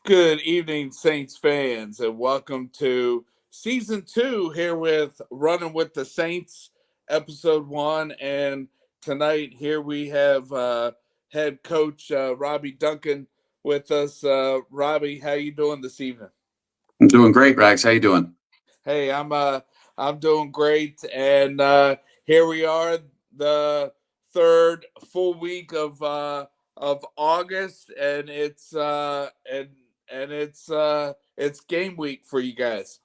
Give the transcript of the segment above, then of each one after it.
Good evening, Saints fans, and welcome to season two here with Running with the Saints, episode one. And tonight, here we have head coach Robbie Duncan with us. Robbie, how you doing this evening? I'm doing great, Rags. How you doing? Hey, I'm doing great, and here we are, the third full week of August, and it's game week for you guys.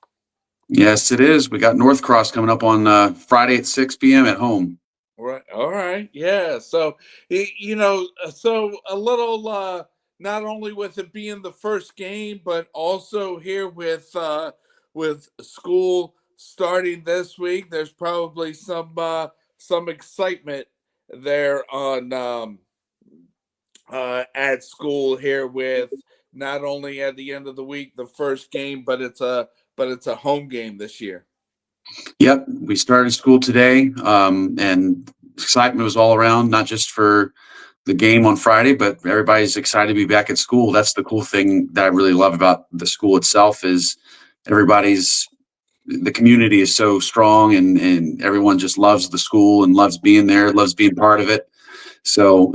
Yes, it is. We got North Cross coming up on Friday at 6 p.m. at home. Right. All right. Yeah. So so a little not only with it being the first game, but also here with school starting this week, there's probably some excitement there on at school here with not only at the end of the week the first game, but it's a home game this year. Yep, we started school today, and excitement was all around, not just for the game on Friday, but everybody's excited to be back at school. That's the cool thing that I really love about the school itself is everybody's the community is so strong, and everyone just loves the school and loves being there, loves being part of it. So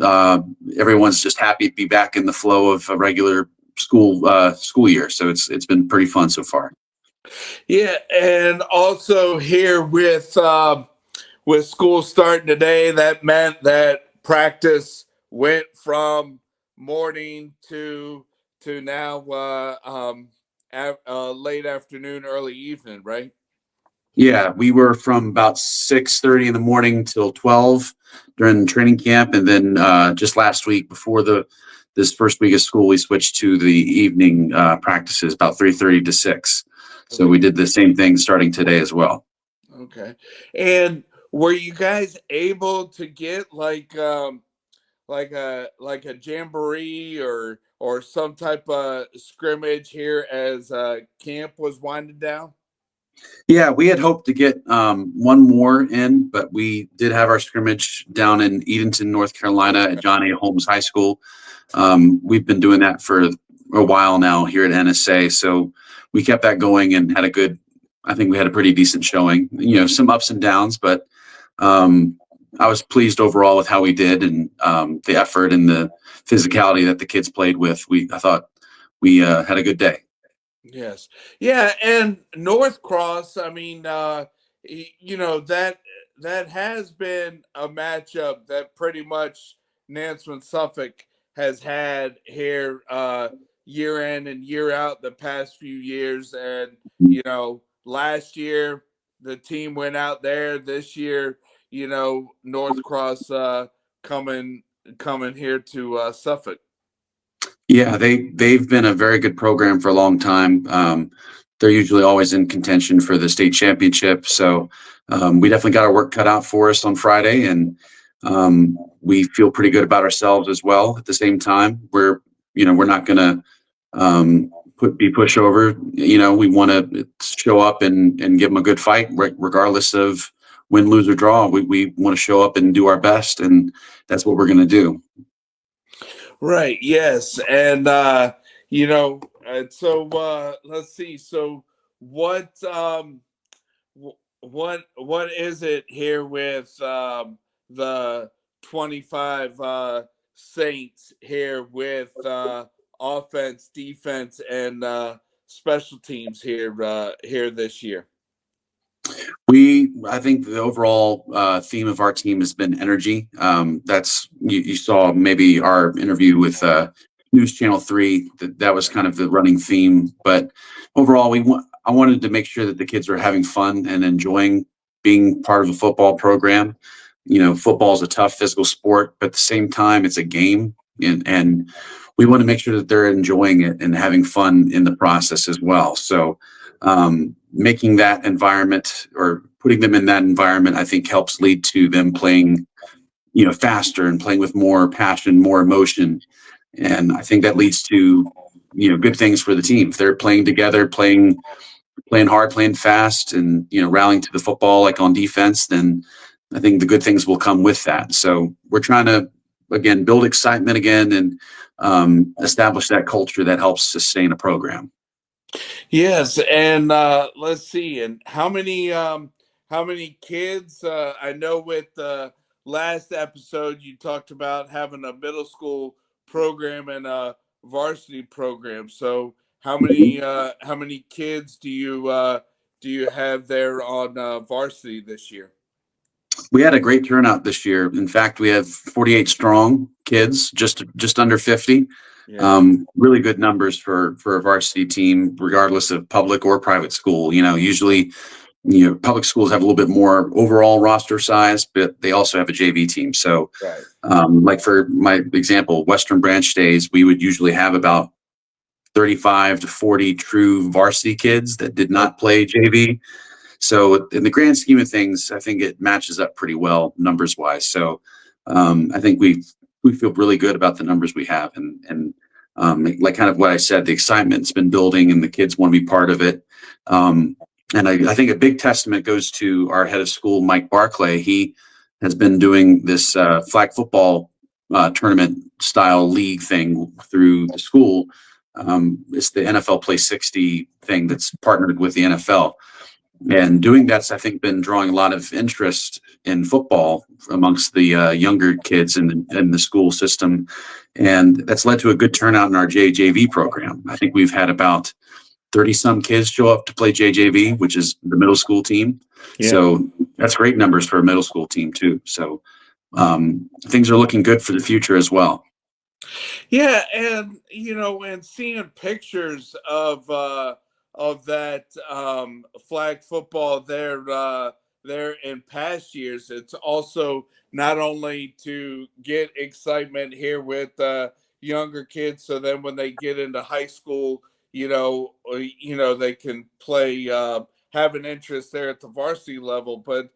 everyone's just happy to be back in the flow of a regular school year. So it's been pretty fun so far. Yeah, and also here with school starting today, that meant that practice went from morning to now late afternoon, early evening, right? Yeah, we were from about 6:30 in the morning till 12 during training camp, and then just last week before the this first week of school, we switched to the evening practices about 3:30 to 6. So Okay. we did the same thing starting today as well. Okay. And were you guys able to get like a jamboree or some type of scrimmage here as camp was winding down? Yeah, we had hoped to get one more in, but we did have our scrimmage down in Edenton, North Carolina at John A. Holmes High School. We've been doing that for a while now here at NSA. So we kept that going and had a good, I think we had a pretty decent showing, some ups and downs, but um, I was pleased overall with how we did and the effort and the physicality that the kids played with. I thought we had a good day. Yes. Yeah, and North Cross, I mean, that has been a matchup that pretty much Nansemond Suffolk has had here year in and year out the past few years. And, last year the team went out there. This year, North Cross coming coming here to Suffolk. Yeah, they've been a very good program for a long time. They're usually always in contention for the state championship. So we definitely got our work cut out for us on Friday, and we feel pretty good about ourselves as well. At the same time, we're not going to be pushover. We want to show up and give them a good fight, regardless of win, lose, or draw. We want to show up and do our best, and that's what we're going to do. Right. Yes. And so let's see. So what what is it here with the 25 Saints here with offense, defense, and special teams here this year? I think the overall theme of our team has been energy. That's you saw maybe our interview with News Channel 3. That was kind of the running theme. But overall, I wanted to make sure that the kids were having fun and enjoying being part of a football program. Football is a tough physical sport, but at the same time, it's a game, and we want to make sure that they're enjoying it and having fun in the process as well. So making that environment or putting them in that environment, I think helps lead to them playing, faster and playing with more passion, more emotion. And I think that leads to, good things for the team. If they're playing together, playing hard, playing fast, and, rallying to the football like on defense, then I think the good things will come with that. So we're trying to, again, build excitement again and establish that culture that helps sustain a program. Yes, and let's see, and how many kids? I know with the last episode you talked about having a middle school program and a varsity program. So how many kids do you have there on varsity this year? We had a great turnout this year. In fact, we have 48 strong kids, just under 50. Yeah, Really good numbers for a varsity team, regardless of public or private school. Usually, public schools have a little bit more overall roster size, but they also have a JV team. So, right. like for my example, Western Branch days, we would usually have about 35 to 40 true varsity kids that did not play JV. So in the grand scheme of things, I think it matches up pretty well numbers wise. So I think we feel really good about the numbers we have, and like kind of what I said, the excitement's been building, and the kids want to be part of it. And I think a big testament goes to our head of school, Mike Barclay. He has been doing this flag football tournament style league thing through the school. It's the NFL Play 60 thing that's partnered with the NFL. And doing that's, I think, been drawing a lot of interest in football amongst the younger kids in the school system. And that's led to a good turnout in our JJV program. I think we've had about 30 some kids show up to play JJV, which is the middle school team. Yeah. So that's great numbers for a middle school team too. So things are looking good for the future as well. Yeah, and and seeing pictures of that flag football there in past years, it's also not only to get excitement here with younger kids, so then when they get into high school, they can play, have an interest there at the varsity level, but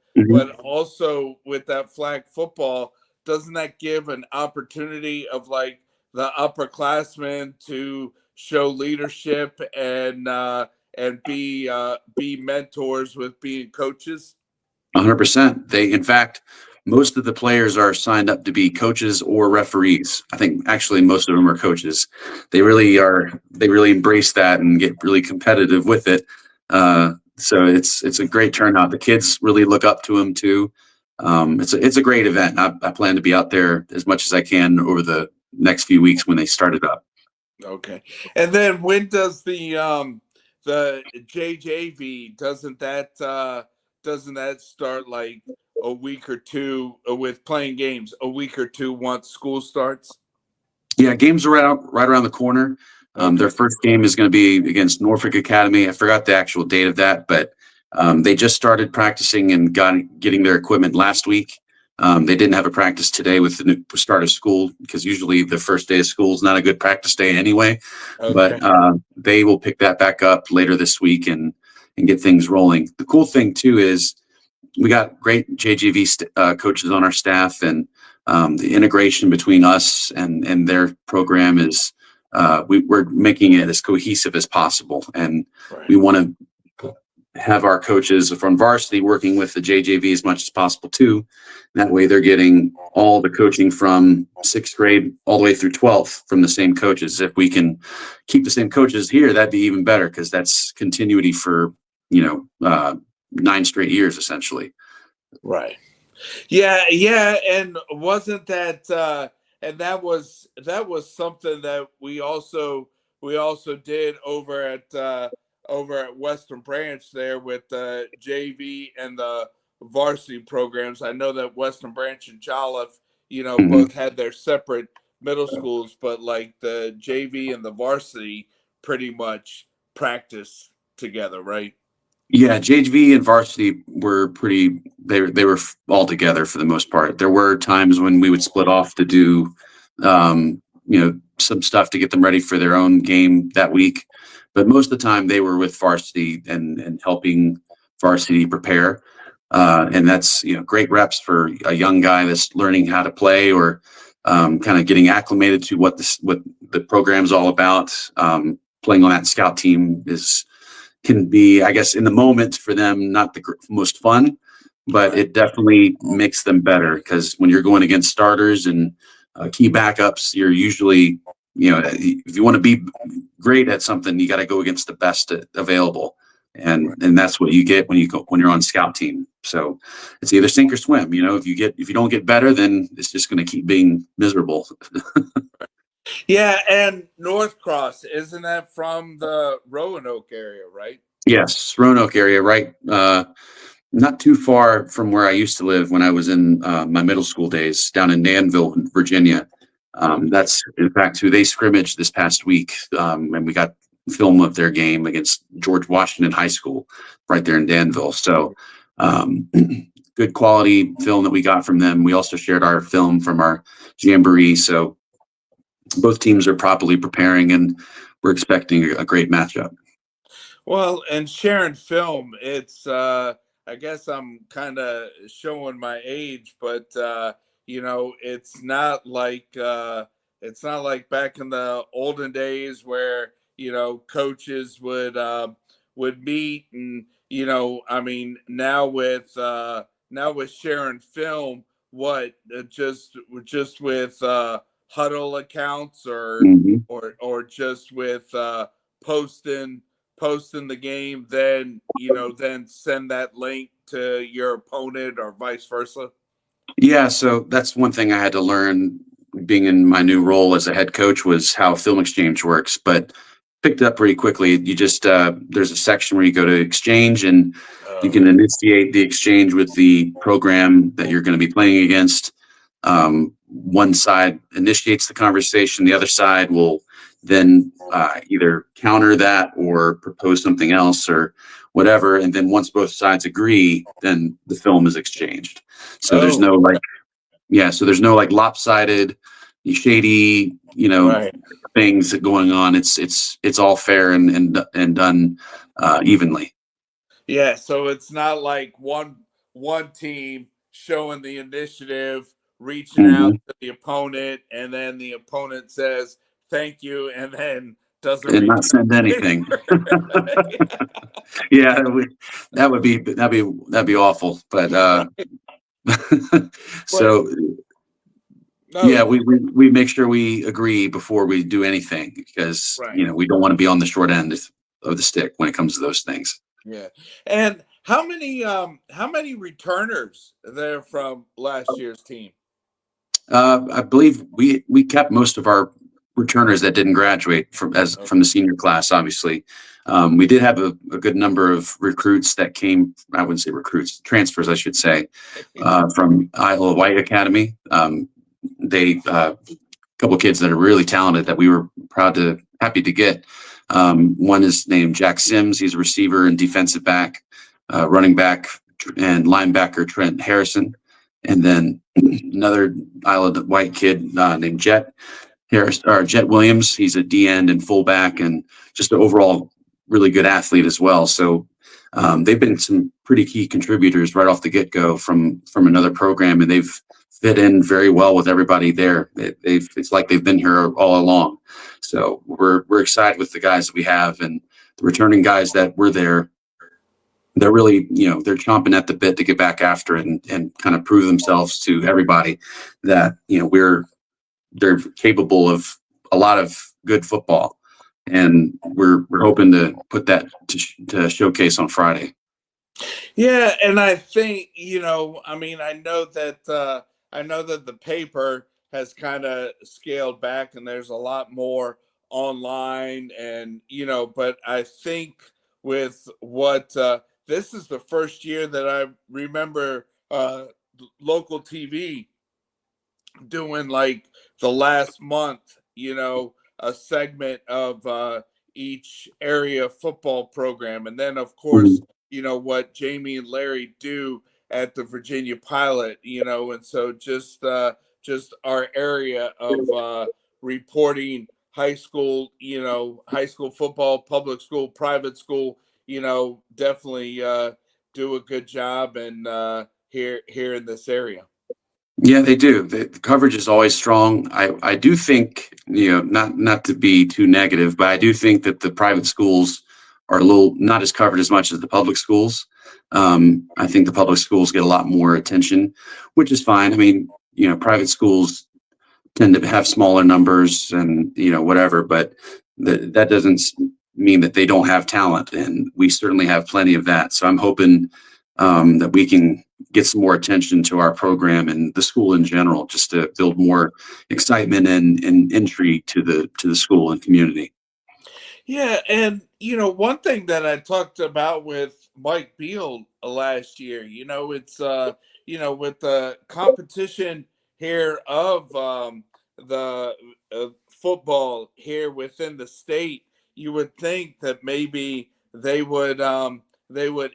also with that flag football, doesn't that give an opportunity of like the upperclassmen to show leadership and be mentors with being coaches? 100%. In fact, most of the players are signed up to be coaches or referees. I think actually most of them are coaches. They really are. They really embrace that and get really competitive with it. So it's a great turnout. The kids really look up to them too. It's a great event. I plan to be out there as much as I can over the next few weeks when they start it up. Okay. And then when does the JJV, doesn't that start like a week or two with playing games, a week or two once school starts? Yeah, games are right around the corner. Their first game is going to be against Norfolk Academy. I forgot the actual date of that, but they just started practicing and getting their equipment last week. They didn't have a practice today with the new start of school because usually the first day of school is not a good practice day anyway. Okay. But they will pick that back up later this week and get things rolling. The cool thing too is we got great JGV coaches on our staff, and the integration between us and their program is we're making it as cohesive as possible, and Right. we want to have our coaches from varsity working with the JJV as much as possible too. That way they're getting all the coaching from 6th grade all the way through 12th from the same coaches. If we can keep the same coaches here, that'd be even better because that's continuity for 9 straight years essentially. Right. Yeah, yeah, and wasn't that and that was something that we also did over at Western Branch there with the JV and the varsity programs. I know that Western Branch and Jolliffe, Mhm. both had their separate middle schools, but like the JV and the varsity pretty much practice together, right? Yeah, JV and varsity were pretty. They were all together for the most part. There were times when we would split off to do, some stuff to get them ready for their own game that week. But most of the time, they were with varsity and helping varsity prepare. And that's great reps for a young guy that's learning how to play or kind of getting acclimated to what the program's all about. Playing on that scout team can be, I guess, in the moment for them, not the most fun, but Right. it definitely makes them better because when you're going against starters and key backups, you're usually if you want to be great at something, you got to go against the best available. And that's what you get when you're on scout team. So it's either sink or swim. If you don't get better, then it's just going to keep being miserable. Yeah, and North Cross, isn't that from the Roanoke area, right? Yes, Roanoke area, right? Not too far from where I used to live when I was in my middle school days, down in Danville, Virginia. Okay. That's in fact who they scrimmaged this past week, and we got film of their game against George Washington High School right there in Danville. So um, good quality film that we got from them. We also shared our film from our jamboree. So both teams are properly preparing, and we're expecting a great matchup. Well, and sharing film, it's I guess I'm kind of showing my age, but it's not like back in the olden days where coaches would meet, and I mean, now with sharing film, what just with huddle accounts, or Mm-hmm. just with posting the game, then then send that link to your opponent, or vice versa? Yeah, so that's one thing I had to learn being in my new role as a head coach, was how film exchange works, but picked up pretty quickly. You just there's a section where you go to exchange, and you can initiate the exchange with the program that you're going to be playing against. One side initiates the conversation, the other side will then either counter that or propose something else or whatever. And then once both sides agree, then the film is exchanged. So there's Oh, no so there's no like lopsided, shady, right. things going on. It's all fair and done evenly. Yeah, so it's not like one team showing the initiative, reaching out Hmm. to the opponent, and then the opponent says thank you, and then doesn't And not return send the anything. favor. Yeah, that'd be awful. But But so no, yeah, we make sure we agree before we do anything, because right. we don't want to be on the short end of the stick when it comes to those things. Yeah. And how many returners are there from last year's team? I believe we kept most of our returners that didn't graduate from the senior class. Obviously, we did have a good number of recruits that came. I wouldn't say recruits, transfers, I should say, from Iowa White Academy. They a couple of kids that are really talented that we were happy to get. One is named Jack Sims. He's a receiver and defensive back, running back and linebacker Trent Harrison, and then another Iowa White kid named Jet Harris or Jet Williams. He's a D end and fullback, and just an overall really good athlete as well. So they've been some pretty key contributors right off the get go from another program, and they've fit in very well with everybody there. It's like they've been here all along. So we're excited with the guys that we have, and the returning guys that were there. They're really, they're chomping at the bit to get back after it and kind of prove themselves to everybody that, they're capable of a lot of good football. And we're hoping to put that to showcase on Friday. Yeah, and I think, I mean, I know that the paper has kind of scaled back, and there's a lot more online, and but I think with what this is the first year that I remember local TV doing, like, the last month, a segment of each area football program. And then, of course, Mhm. what Jamie and Larry do at the Virginia Pilot, and so just our area of reporting high school football, public school, private school, definitely do a good job, and here in this area. Yeah, they do. The coverage is always strong. I do think, not to be too negative, but I do think that the private schools are a little not as covered as much as the public schools. I think the public schools get a lot more attention, which is fine. I mean, private schools tend to have smaller numbers and, whatever, but that doesn't mean that they don't have talent, and we certainly have plenty of that. So I'm hoping that we can get some more attention to our program and the school in general, just to build more excitement and intrigue to the school and community. Yeah, and one thing that I talked about with Mike Beal last year, it's with the competition here of the football here within the state, you would think that maybe they would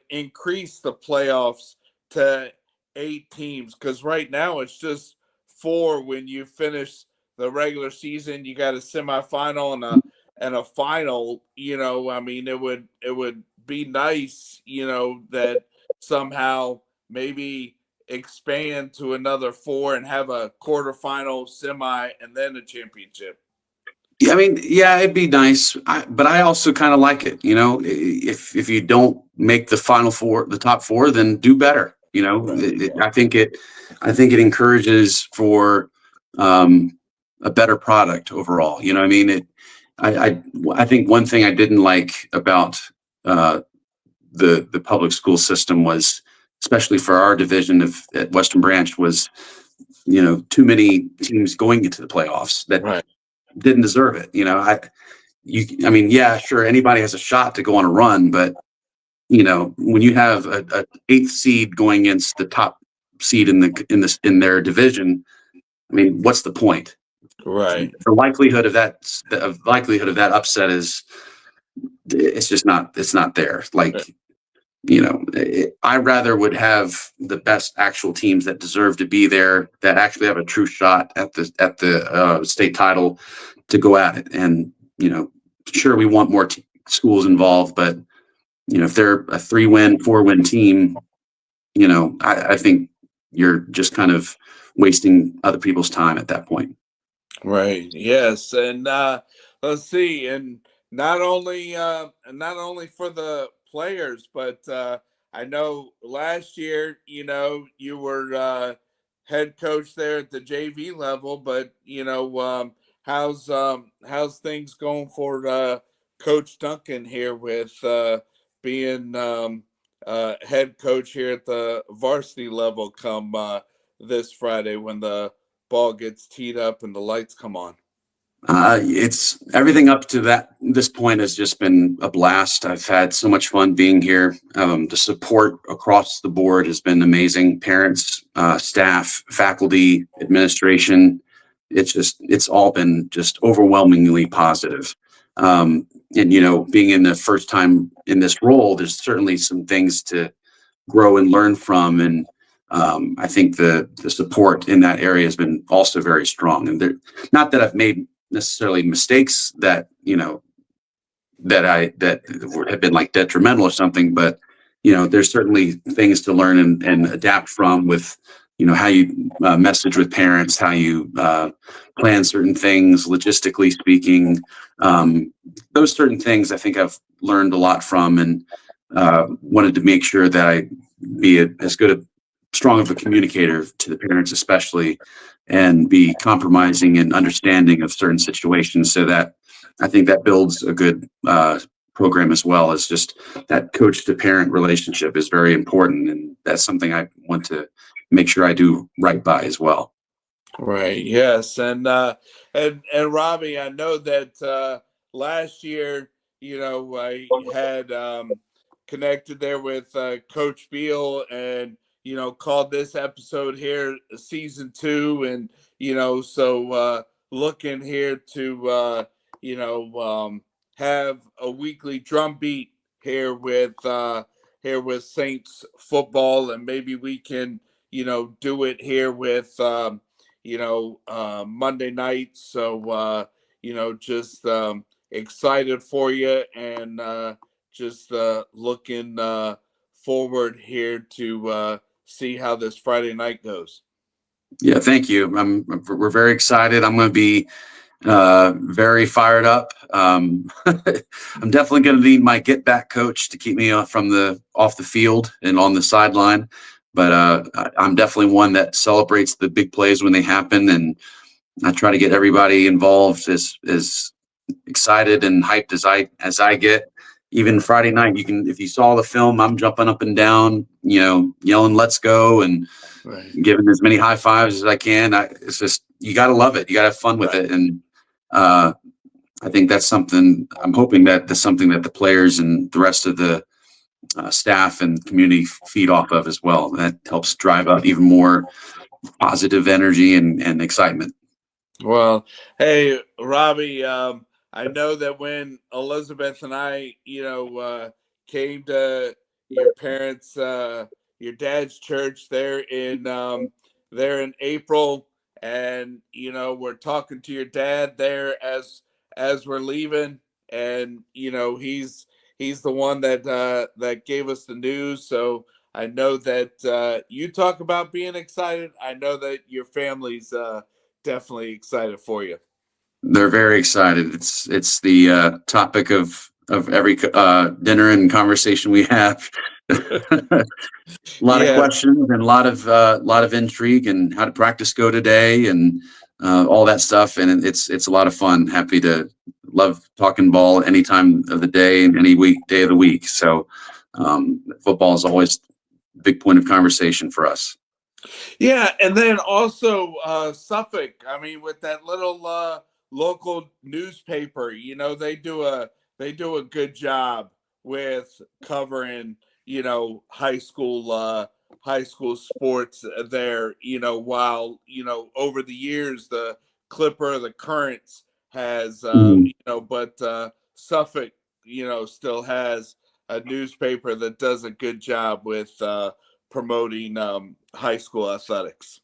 increase the playoffs to 8 teams, because right now it's just four. When you finish the regular season, you got a semifinal and a final. I mean, it would be nice, that somehow maybe expand to another four and have a quarterfinal, semi, and then a championship. Yeah, I mean, yeah, it'd be nice, but I also kind of like it. If you don't make the final four, the top four, then do better. Right. I think it encourages for um, a better product overall. I mean, I think one thing I didn't like about uh, the public school system was, especially for our division at Western Branch, was too many teams going into the playoffs that Right. didn't deserve it. I mean, yeah, sure, anybody has a shot to go on a run, but when you have a eighth seed going against the top seed in their division, I mean, what's the point? Right. The likelihood of that upset is, it's just not, it's not there. Like, I rather would have the best actual teams that deserve to be there, that actually have a true shot at the state title, to go at it. And sure, we want more schools involved, but if they're a 3-win, 4-win team, I think you're just kind of wasting other people's time at that point. Right. Yes. And let's see. And not only for the players, but I know last year, you were head coach there at the JV level, but how's things going for Coach Duncan here with being head coach here at the varsity level come this Friday when the ball gets teed up and the lights come on? It's everything up to this point has just been a blast. I've had so much fun being here. The support across the board has been amazing. Parents, staff, faculty, administration. It's all been just overwhelmingly positive. And being in the first time in this role, there's certainly some things to grow and learn from. And I think the support in that area has been also very strong. And not that I've made necessarily mistakes that that have been like detrimental or something, but there's certainly things to learn and adapt from, with how you message with parents, how you plan certain things, logistically speaking. Those certain things I think I've learned a lot from, and wanted to make sure that I be as strong of a communicator to the parents, especially, and be compromising and understanding of certain situations, so that I think that builds a good program, as well as just that coach to parent relationship is very important. And that's something I want to make sure I do right by as well. Right. Yes. And Robbie, I know that last year, I had connected there with Coach Beal, and called this episode here season 2, and so looking here to have a weekly drum beat here with Saints football, and maybe we can do it here with Monday night. So just excited for you, and just looking forward here to see how this Friday night goes. Yeah, thank you. We're very excited. I'm going to be very fired up. I'm definitely going to need my get back coach to keep me off the field and on the sideline. But I'm definitely one that celebrates the big plays when they happen. And I try to get everybody involved as excited and hyped as I get. Even Friday night, if you saw the film, I'm jumping up and down, yelling "Let's go" and Right. giving as many high fives as I can. It's just, you got to love it. You got to have fun with it, and uh, I think that's something. I'm hoping that that's something that the players and the rest of the staff and community feed off of as well. That helps drive out even more positive energy and excitement. Well, hey, Robbie, I know that when Elizabeth and I, came to your parents, your dad's church there in April, and we're talking to your dad there as we're leaving, and he's the one that gave us the news. So I know that you talk about being excited. I know that your family's definitely excited for you. They're very excited. It's the topic of every dinner and conversation we have. A lot of Yeah, questions and a lot of intrigue and how did practice go today and all that stuff. And it's a lot of fun. Happy to love talking ball any time of the day and any day of the week. So football is always a big point of conversation for us. yeah, and then also Suffolk. I mean, with that little local newspaper, they do a good job with covering high school sports there. While over the years the Clipper, the Currents has Mhm. but Suffolk still has a newspaper that does a good job with promoting high school athletics.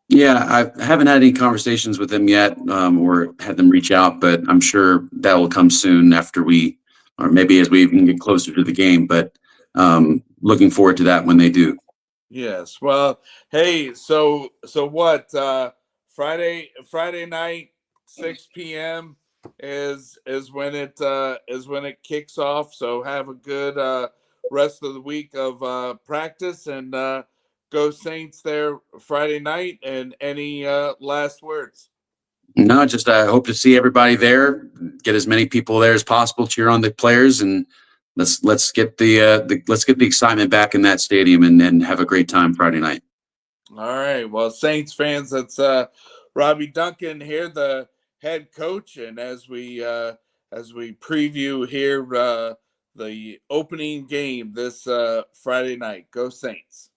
Yeah, I haven't had any conversations with them yet, or had them reach out, but I'm sure that will come soon or maybe as we even get closer to the game. But looking forward to that when they do. Yes. Well, hey, so what? Friday night, 6 p.m. is when it kicks off. So have a good rest of the week of practice and go Saints there Friday night. And any last words? No, just I hope to see everybody there. Get as many people there as possible. Cheer on the players, and let's get let's get the excitement back in that stadium and have a great time Friday night. All right. Well, Saints fans, that's Robbie Duncan here, the head coach, and as we preview here the opening game this Friday night. Go Saints.